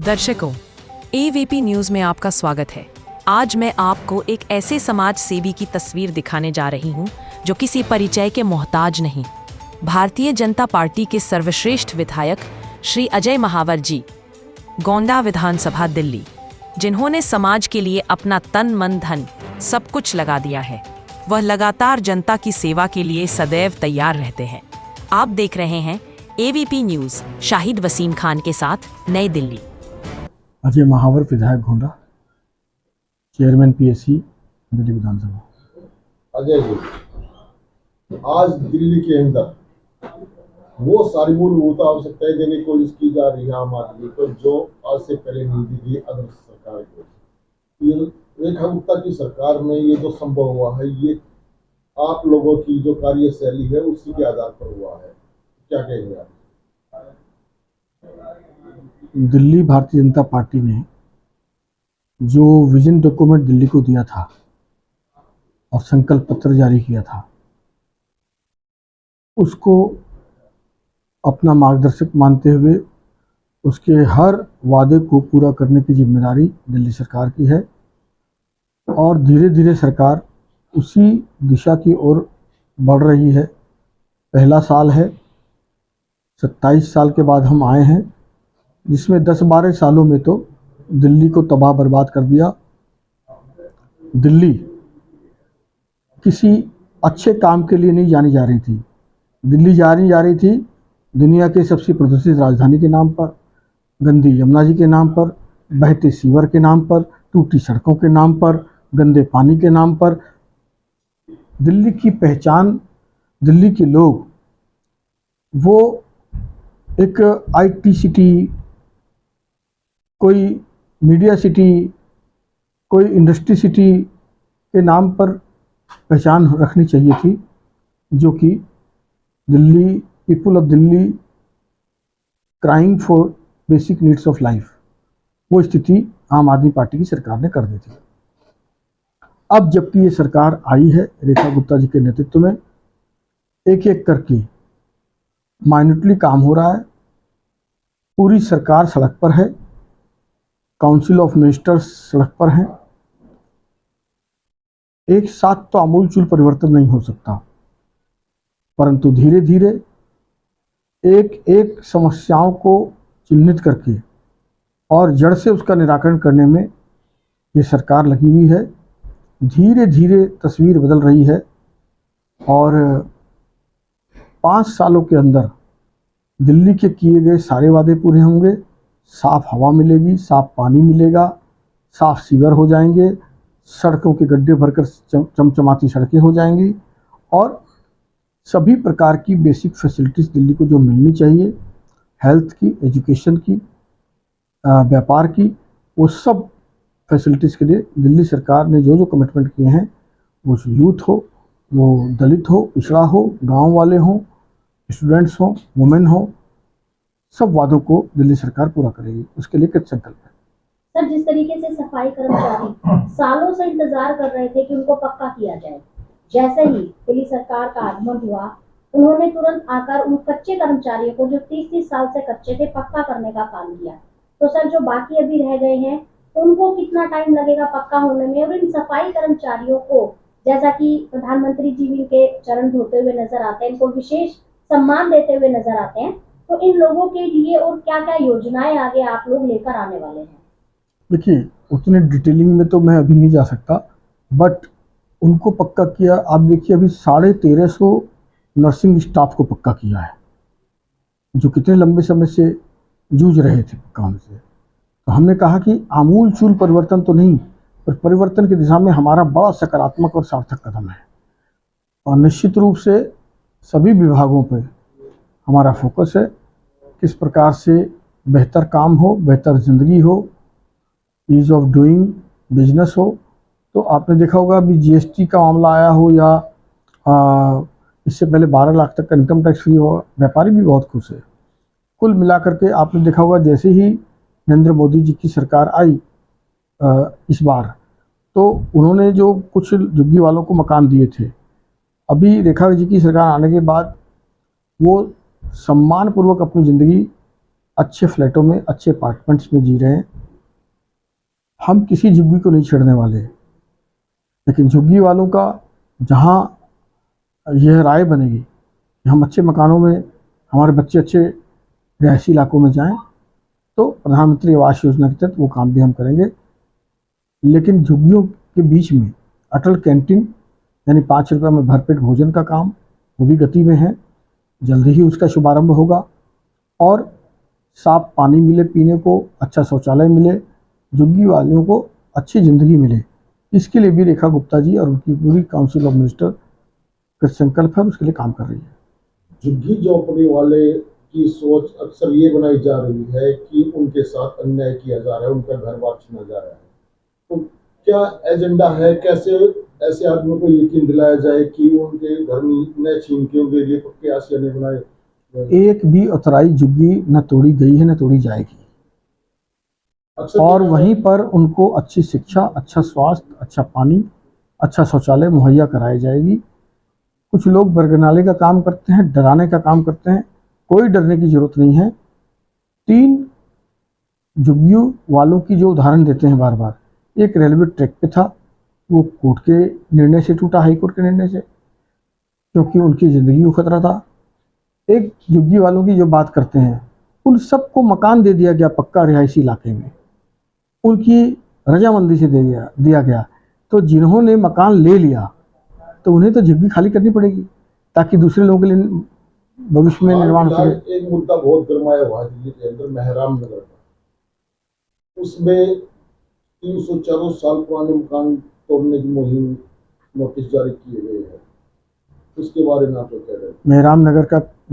दर्शकों, AVP news में आपका स्वागत है। आज मैं आपको एक ऐसे समाज सेवी की तस्वीर दिखाने जा रही हूं जो किसी परिचय के मोहताज नहीं। भारतीय जनता पार्टी के सर्वश्रेष्ठ विधायक श्री अजय महावर जी, गोंडा विधानसभा दिल्ली, जिन्होंने समाज के लिए अपना तन मन धन सब कुछ लगा दिया है। वह लगातार जनता की सेवा के लिए सदैव तैयार रहते हैं। आप देख रहे हैं एवीपी न्यूज शाहिद वसीम खान के साथ, नई दिल्ली। अजय महावर विधायक गोंडा, चेयरमैन पीएससी दिल्ली विधानसभा। अजय जी, आज दिल्ली के अंदर वो सारी मूलभूत आवश्यकताएं देने की कोशिश की जा रही है आम आदमी को, जो आज से पहले नहीं दी गई आदर्श सरकार को। ये रेखा गुप्ता की सरकार में ये जो संभव हुआ है, ये आप लोगों की जो कार्यशैली है उसी के आधार पर हुआ है। क्या कहेंगे आप? दिल्ली भारतीय जनता पार्टी ने जो विजन डॉक्यूमेंट दिल्ली को दिया था और संकल्प पत्र जारी किया था, उसको अपना मार्गदर्शक मानते हुए उसके हर वादे को पूरा करने की जिम्मेदारी दिल्ली सरकार की है और धीरे धीरे सरकार उसी दिशा की ओर बढ़ रही है। पहला साल है, 27 साल के बाद हम आए हैं, जिसमें 10-12 सालों में तो दिल्ली को तबाह बर्बाद कर दिया। दिल्ली किसी अच्छे काम के लिए नहीं जानी जा रही थी। दिल्ली जानी जा रही थी दुनिया के सबसे प्रदूषित राजधानी के नाम पर, गंदी यमुना जी के नाम पर, बहते सीवर के नाम पर, टूटी सड़कों के नाम पर, गंदे पानी के नाम पर। दिल्ली की पहचान, दिल्ली के लोग, वो एक आईटी सिटी, कोई मीडिया सिटी, कोई इंडस्ट्री सिटी के नाम पर पहचान रखनी चाहिए थी, जो कि Delhi, people of Delhi crying for basic needs of life, वो स्थिति आम आदमी पार्टी की सरकार ने कर दी थी। अब जबकि ये सरकार आई है रेखा गुप्ता जी के नेतृत्व में, एक एक करके माइन्यूटली काम हो रहा है। पूरी सरकार सड़क पर है, काउंसिल ऑफ मिनिस्टर्स सड़क पर हैं। एक साथ तो आमूलचूल परिवर्तन नहीं हो सकता, परंतु धीरे धीरे एक एक समस्याओं को चिन्हित करके और जड़ से उसका निराकरण करने में ये सरकार लगी हुई है। धीरे धीरे तस्वीर बदल रही है और 5 सालों के अंदर दिल्ली के किए गए सारे वादे पूरे होंगे। साफ हवा मिलेगी, साफ पानी मिलेगा, साफ सीवर हो जाएंगे, सड़कों के गड्ढे भरकर चमचमाती सड़कें हो जाएंगी और सभी प्रकार की बेसिक फैसिलिटीज़ दिल्ली को जो मिलनी चाहिए, हेल्थ की, एजुकेशन की, व्यापार की, वो सब फैसिलिटीज़ के लिए दिल्ली सरकार ने जो जो कमिटमेंट किए हैं, वो यूथ हो, वो दलित हो, पिछड़ा हो, गांव वाले हों, स्टूडेंट्स हों, वुमेन हो, सब वादों को दिल्ली सरकार पूरा करेगी। उसके लिए कृत संकल्प है। सर, जिस तरीके से सफाई कर्मचारी सालों से इंतजार कर रहे थे कि उनको पक्का किया जाए, जैसे ही दिल्ली सरकार का आगमन हुआ, उन्होंने तुरंत आकर उन कच्चे कर्मचारियों को, जो 30-30 साल से कच्चे थे, पक्का करने का काम किया। तो सर, जो बाकी अभी रह गए हैं, उनको कितना टाइम लगेगा पक्का होने में? और इन सफाई कर्मचारियों को, जैसा कि प्रधानमंत्री जी भी इनके चरण धोते हुए नजर आते हैं, इनको विशेष सम्मान देते हुए नजर आते हैं, तो इन लोगों के लिए और क्या क्या योजनाएं आगे आप लोग लेकर आने वाले हैं? देखिए, उतने डिटेलिंग में तो मैं अभी नहीं जा सकता, बट उनको पक्का किया। आप देखिए, अभी 1350 नर्सिंग स्टाफ को पक्का किया है, जो कितने लंबे समय से जूझ रहे थे काम से। तो हमने कहा कि आमूलचूल परिवर्तन तो नहीं, पर परिवर्तन की दिशा में हमारा बड़ा सकारात्मक और सार्थक कदम है और निश्चित रूप से सभी विभागों पर हमारा फोकस है। किस प्रकार से बेहतर काम हो, बेहतर ज़िंदगी हो, ईज़ ऑफ डूइंग बिजनेस हो। तो आपने देखा होगा अभी जीएसटी का मामला आया हो या इससे पहले 12 लाख तक का इनकम टैक्स फ्री हो, व्यापारी भी बहुत खुश है। कुल मिलाकर के आपने देखा होगा, जैसे ही नरेंद्र मोदी जी की सरकार आई इस बार, तो उन्होंने जो कुछ झुग्गी वालों को मकान दिए थे, अभी रेखा जी की सरकार आने के बाद वो सम्मानपूर्वक अपनी ज़िंदगी अच्छे फ्लैटों में, अच्छे अपार्टमेंट्स में जी रहे हैं। हम किसी झुग्गी को नहीं छेड़ने वाले, लेकिन झुग्गी वालों का जहाँ यह राय बनेगी कि हम अच्छे मकानों में, हमारे बच्चे अच्छे रिहायशी इलाकों में जाएं, तो प्रधानमंत्री आवास योजना के तहत वो काम भी हम करेंगे। लेकिन झुग्गियों के बीच में अटल कैंटीन यानी 5 रुपये में भरपेट भोजन का काम वो भी गति में है, जल्दी ही उसका शुभारंभ होगा। और साफ पानी मिले पीने को, अच्छा शौचालय मिले, झुग्गी वालों को अच्छी ज़िंदगी मिले, इसके लिए भी रेखा गुप्ता जी और उनकी पूरी काउंसिल ऑफ मिनिस्टर कृतसंकल्प है, उसके लिए काम कर रही है। झुग्गी झोंपड़ी वाले की सोच अक्सर ये बनाई जा रही है कि उनके साथ अन्याय किया जा रहा है, उनका घर बार छीना जा रहा है। तो क्या एजेंडा है, कैसे ऐसे आदमियों को यकीन दिलाया जाए कि उनके घर न छीन के उनके लिए पक्के आशियाने बनाए? एक भी ऑथराइज झुग्गी न तोड़ी गई है न तोड़ी जाएगी, और वहीं पर उनको अच्छी शिक्षा, अच्छा स्वास्थ्य, अच्छा पानी, अच्छा शौचालय मुहैया कराई जाएगी। कुछ लोग बरगनाले का काम करते हैं, डराने का काम करते हैं, कोई डरने की जरूरत नहीं है। 3 झुग्गियों वालों की जो उदाहरण देते हैं बार बार, एक रेलवे ट्रैक पे था, वो कोर्ट के निर्णय से टूटा, हाई कोर्ट के निर्णय से, क्योंकि उनकी ज़िंदगी को खतरा था। एक झुग्गी वालों की जो बात करते हैं, उन सबको मकान दे दिया गया पक्का रिहायशी इलाके में, उनकी रजामंदी से दिया गया। तो जिन्होंने मकान ले लिया तो उन्हें तो झुग्गी खाली करनी पड़ेगी, ताकि दूसरे लोगों के लिए भविष्य में निर्माण हो सके। एक मुद्दा बहुत गरमाया हुआ है दिल्ली के अंदर, मेहराम नगर का। उसमें 340 साल पुराने मकान तोड़ने की मुहिम, नोटिस जारी किए गए हैं, उसके बारे में आप क्या कह रहे हैं? मेहराम नगर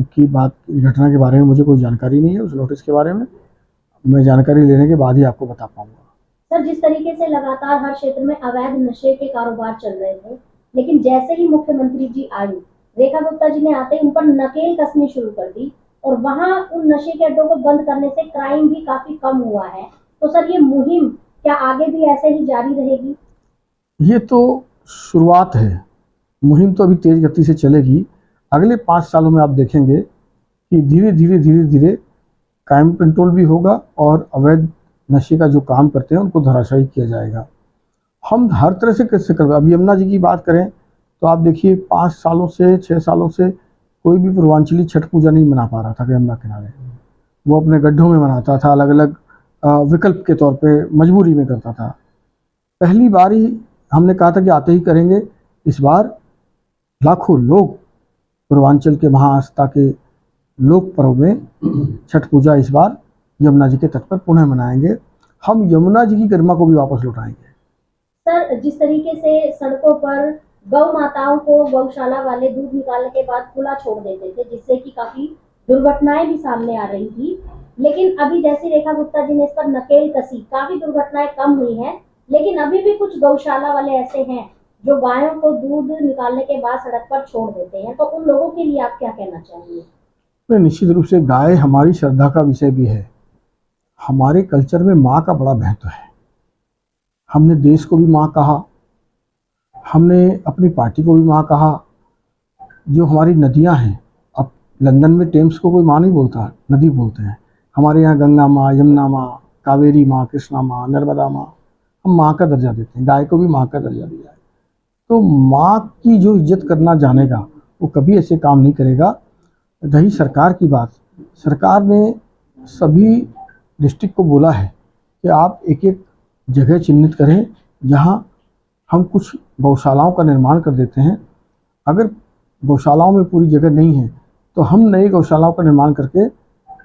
की घटना के बारे में मुझे कोई जानकारी नहीं है। उस नोटिस के बारे में मैं जानकारी लेने के बाद ही आपको बता पाऊंगा। सर, जिस तरीके से लगातार हर क्षेत्र में अवैध नशे के कारोबार चल रहे थे, लेकिन जैसे ही मुख्यमंत्री जी आई, रेखा गुप्ता जी ने आते ही उन पर नकेल कसनी शुरू कर दी, और वहां उन नशे के अड्डों को बंद करने से क्राइम भी काफी कम हुआ है। तो सर, ये मुहिम क्या आगे भी ऐसे ही जारी रहेगी? ये तो शुरुआत है, मुहिम तो अभी तेज गति से चलेगी। अगले 5 सालों में आप देखेंगे कि धीरे धीरे क्राइम कंट्रोल भी होगा और अवैध नशे का जो काम करते हैं उनको धराशायी किया जाएगा। हम हर तरह से कैसे कर, अब यमुना जी की बात करें तो आप देखिए 5 सालों से 6 सालों से कोई भी पूर्वांचली छठ पूजा नहीं मना पा रहा था यमुना किनारे। वो अपने गड्ढों में मनाता था, अलग अलग विकल्प के तौर पे मजबूरी में करता था। पहली बार ही हमने कहा था कि आते ही करेंगे। इस बार लाखों लोग पूर्वांचल के महाआस्था के लोक पर्व में छठ पूजा इस बार यमुना जी के तट पर पुनः मनाएंगे। हम यमुना जी की गरिमा को भी वापस लौटाएंगे। सर, जिस तरीके से सड़कों पर गौ माताओं को गौशाला वाले दूध निकालने के बाद खुला छोड़ देते थे, जिससे कि काफी दुर्घटनाएं भी सामने आ रही थी, लेकिन अभी जैसी रेखा गुप्ता जी ने इस पर नकेल कसी, काफी दुर्घटनाएं कम हुई हैं। लेकिन अभी भी कुछ गौशाला वाले ऐसे हैं जो गायों को दूध निकालने के बाद सड़क पर छोड़ देते हैं, तो उन लोगों के लिए आप क्या कहना चाहेंगे? निश्चित रूप से गाय हमारी श्रद्धा का विषय भी है। हमारे कल्चर में माँ का बड़ा महत्व है। हमने देश को भी माँ कहा, हमने अपनी पार्टी को भी माँ कहा। जो हमारी नदियाँ हैं, अब लंदन में टेम्स को कोई माँ नहीं बोलता, नदी बोलते हैं। हमारे यहाँ गंगा माँ, यमुना माँ, कावेरी माँ, कृष्णा माँ, नर्मदा माँ, हम माँ का दर्जा देते हैं। गाय को भी माँ का दर्जा दिया है। तो माँ की जो इज्जत करना जानेगा वो कभी ऐसे काम नहीं करेगा। रही सरकार की बात, सरकार ने सभी डिस्ट्रिक्ट को बोला है कि आप एक एक जगह चिन्हित करें जहां हम कुछ गौशालाओं का निर्माण कर देते हैं। अगर गौशालाओं में पूरी जगह नहीं है तो हम नई गौशालाओं का निर्माण करके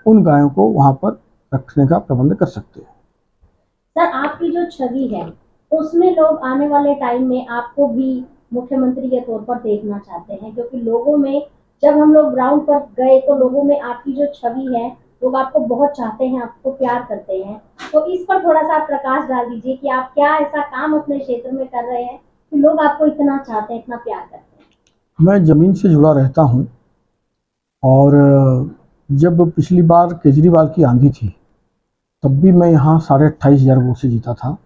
उन गायों को वहां पर रखने का प्रबंध कर सकते हैं। सर, आपकी जो छवि है उसमें लोग आने वाले टाइम में आपको भी मुख्यमंत्री के तौर पर देखना चाहते हैं, क्योंकि लोगों में, जब हम लोग ग्राउंड पर गए तो लोगों में आपकी जो छवि है, लोग आपको बहुत चाहते हैं, आपको प्यार करते हैं। तो इस पर थोड़ा सा प्रकाश डाल दीजिए कि आप क्या ऐसा काम अपने क्षेत्र में कर रहे हैं कि लोग आपको इतना चाहते हैं, इतना प्यार करते हैं। मैं ज़मीन से जुड़ा रहता हूँ, और जब पिछली बार केजरीवाल की आंधी थी तब भी मैं यहाँ 28,500 वोट से जीता था,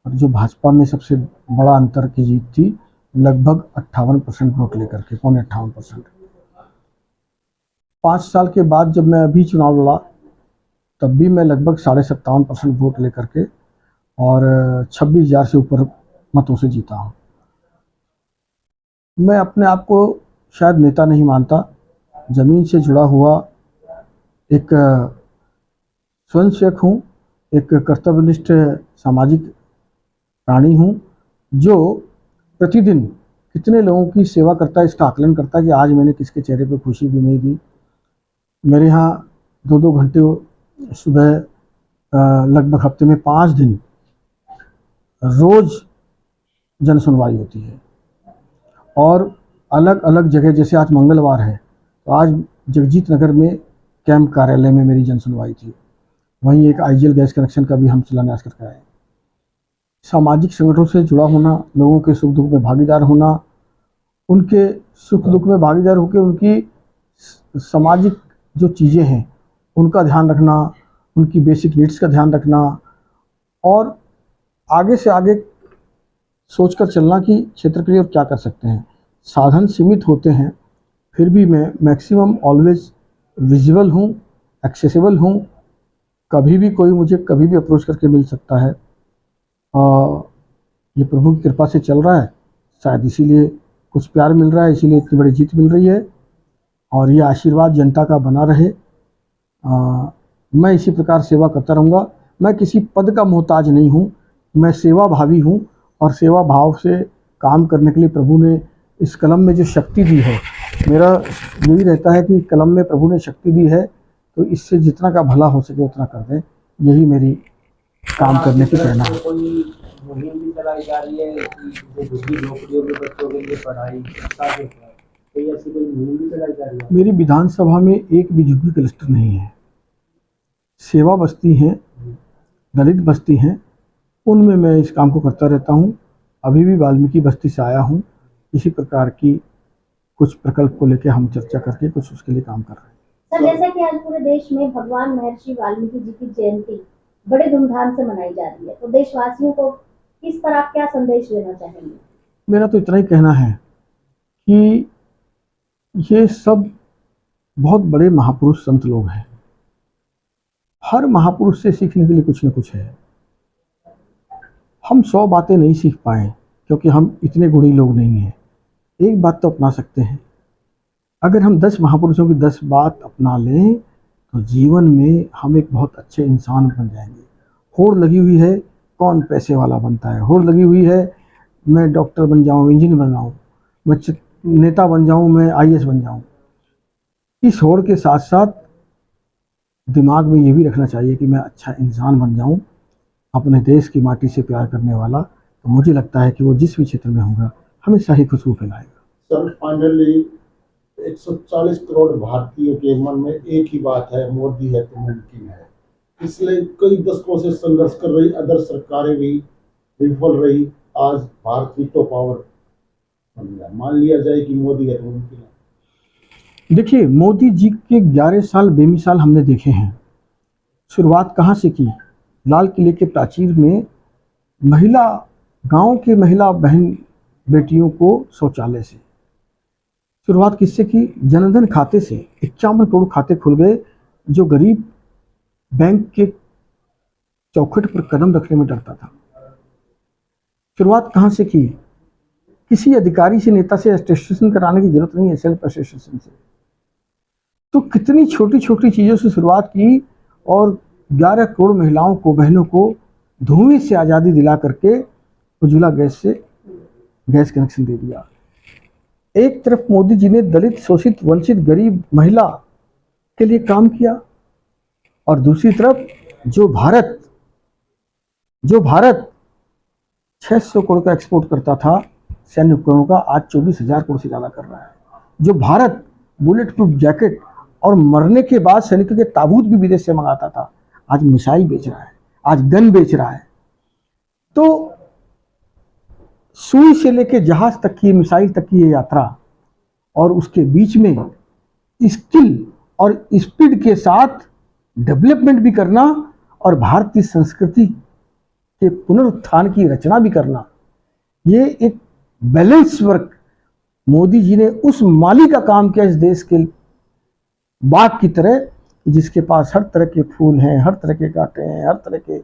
और जो भाजपा में सबसे बड़ा अंतर की जीत थी, लगभग 58% वोट लेकर के, 58.5%। 5 साल के बाद जब मैं अभी चुनाव लड़ा तब भी मैं लगभग 57.5% वोट लेकर के और 26,000 से ऊपर मतों से जीता हूँ। मैं अपने आप को शायद नेता नहीं मानता, ज़मीन से जुड़ा हुआ एक स्वयंसेवक हूँ, एक कर्तव्यनिष्ठ सामाजिक प्राणी हूँ जो प्रतिदिन कितने लोगों की सेवा करता है इसका आकलन करता है कि आज मैंने किसके चेहरे पर खुशी भी नहीं दी। मेरे यहाँ 2-2 घंटे सुबह लगभग हफ्ते में 5 दिन रोज़ जन सुनवाई होती है और अलग अलग जगह, जैसे आज मंगलवार है तो आज जगजीत नगर में कैंप कार्यालय में मेरी जन सुनवाई थी। वहीं एक आईजीएल गैस कनेक्शन का भी हम शिलान्यास करके आए। सामाजिक संगठनों से जुड़ा होना, लोगों के सुख दुख में भागीदार होना, उनके सुख दुख में भागीदार होकर उनकी सामाजिक जो चीज़ें हैं उनका ध्यान रखना, उनकी बेसिक नीड्स का ध्यान रखना और आगे से आगे सोचकर चलना कि क्षेत्र के लिए और क्या कर सकते हैं। साधन सीमित होते हैं, फिर भी मैं मैक्सिमम ऑलवेज विजिबल हूँ, एक्सेसिबल हूँ। कभी भी कोई मुझे कभी भी अप्रोच करके मिल सकता है। ये प्रभु की कृपा से चल रहा है, शायद इसीलिए कुछ प्यार मिल रहा है, इसीलिए इतनी बड़ी जीत मिल रही है और ये आशीर्वाद जनता का बना रहे। मैं इसी प्रकार सेवा करता रहूँगा। मैं किसी पद का मोहताज नहीं हूँ, मैं सेवा भावी हूँ और सेवा भाव से काम करने के लिए प्रभु ने इस कलम में जो शक्ति दी है, मेरा यही रहता है कि कलम में प्रभु ने शक्ति दी है तो इससे जितना का भला हो सके उतना कर दें। यही मेरी काम करने की प्रेरणा है। कोई मुहिम भी चलाई जा रही है कि दूसरी नौकरियों में बच्चों के लिए पढ़ाई कोई ऐसी कोई मुहिम भी चलाई जा रही है? मेरी विधानसभा में एक भी झुग्गी क्लस्टर नहीं है। सेवा बस्ती हैं, दलित बस्ती हैं, उनमें मैं इस काम को करता रहता हूँ। अभी भी वाल्मीकि बस्ती से आया हूँ। इसी प्रकार की कुछ प्रकल्प को लेकर हम चर्चा करके कुछ उसके लिए काम कर रहे हैं। सर, जैसा कि आज पूरे देश में भगवान महर्षि वाल्मीकि जी की जयंती बड़े धूमधाम से मनाई जा रही है, तो देशवासियों को इस पर आप क्या संदेश देना चाहेंगे? मेरा तो इतना ही कहना है कि ये सब बहुत बड़े महापुरुष संत लोग हैं। हर महापुरुष से सीखने के लिए कुछ न कुछ है। हम 100 बातें नहीं सीख पाए क्योंकि हम इतने गुणी लोग नहीं हैं। एक बात तो अपना सकते हैं। अगर हम 10 महापुरुषों की 10 बात अपना लें तो जीवन में हम एक बहुत अच्छे इंसान बन जाएंगे। होड़ लगी हुई है कौन पैसे वाला बनता है, होड़ लगी हुई है मैं डॉक्टर बन जाऊं, इंजीनियर बन जाऊं, मैं नेता बन जाऊं, मैं आईएएस बन जाऊं। इस होड़ के साथ साथ दिमाग में ये भी रखना चाहिए कि मैं अच्छा इंसान बन जाऊं, अपने देश की माटी से प्यार करने वाला। तो मुझे लगता है कि वो जिस भी क्षेत्र में होगा हमेशा ही खुशबू फैलाएगा। सर, फाइनली 140 करोड़ भारतीयों के मन में एक ही बात है, मोदी है तो मुमकिन है। इसलिए कई दशकों से संघर्ष कर रही अदर सरकारें भी विफल रही। आज भारत की तो पावर बन गया। मान लिया जाए कि मोदी है तो मुमकिन है। देखिए, मोदी जी के 11 साल बेमिसाल हमने देखे हैं। शुरुआत कहाँ से की? लाल किले के प्राचीर में महिला, गांव के महिला बहन बेटियों को शौचालय से शुरुआत किससे की? जनधन खाते से 51 करोड़ खाते खुल गए। जो गरीब बैंक के चौखट पर कदम रखने में डरता था। शुरुआत कहाँ से की? किसी अधिकारी से, नेता से अटेस्टेशन कराने की जरूरत नहीं है, सेल्फ अटेस्टेशन से। तो कितनी छोटी छोटी चीज़ों से शुरुआत की और 11 करोड़ महिलाओं को, बहनों को धुएं से आज़ादी दिला करके उज्ज्वला गैस से गैस कनेक्शन दे दिया। एक तरफ मोदी जी ने दलित, शोषित, वंचित, गरीब महिला के लिए काम किया और दूसरी तरफ जो भारत 600 करोड़ का एक्सपोर्ट करता था सैन्य उपकरणों का, आज 24,000 करोड़ से ज़्यादा कर रहा है। जो भारत बुलेट प्रूफ जैकेट और मरने के बाद सैनिकों के ताबूत भी विदेश से मंगाता था, आज मिसाइल बेच रहा है, आज गन बेच रहा है। तो सुई से लेके जहाज तक की, मिसाइल तक की ये यात्रा और उसके बीच में स्किल और स्पीड के साथ डेवलपमेंट भी करना और भारतीय संस्कृति के पुनरुत्थान की रचना भी करना, ये एक बैलेंस वर्क मोदी जी ने उस माली का काम किया इस देश के बाग की तरह कि जिसके पास हर तरह के फूल हैं, हर तरह के कांटे हैं, हर तरह के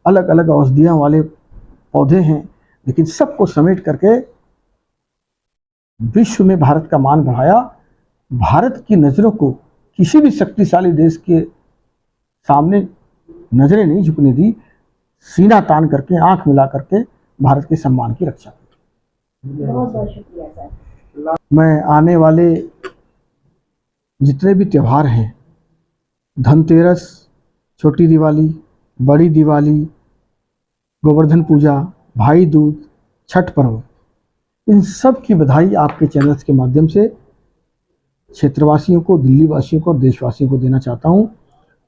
अलग अलग औषधियाँ वाले पौधे हैं, लेकिन सबको समेट करके विश्व में भारत का मान बढ़ाया। भारत की नज़रों को किसी भी शक्तिशाली देश के सामने नज़रें नहीं झुकने दी, सीना तान करके, आंख मिला करके भारत के सम्मान की रक्षा की। बहुत बहुत शुक्रिया सर। मैं आने वाले जितने भी त्यौहार हैं, धनतेरस, छोटी दिवाली, बड़ी दिवाली, गोवर्धन पूजा, भाई दूज, छठ पर्व, इन सब की बधाई आपके चैनल्स के माध्यम से क्षेत्रवासियों को, दिल्ली वासियों को और देशवासियों को देना चाहता हूँ।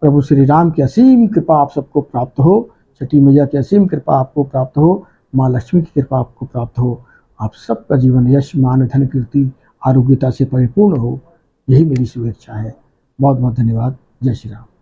प्रभु श्री राम की असीम कृपा आप सबको प्राप्त हो, छठी मैया की असीम कृपा आपको प्राप्त हो, माँ लक्ष्मी की कृपा आपको प्राप्त हो। आप सबका जीवन यश, मान, धन, कीर्ति, आरोग्यता से परिपूर्ण हो, यही मेरी शुभेच्छा है। बहुत बहुत धन्यवाद। जय श्री राम।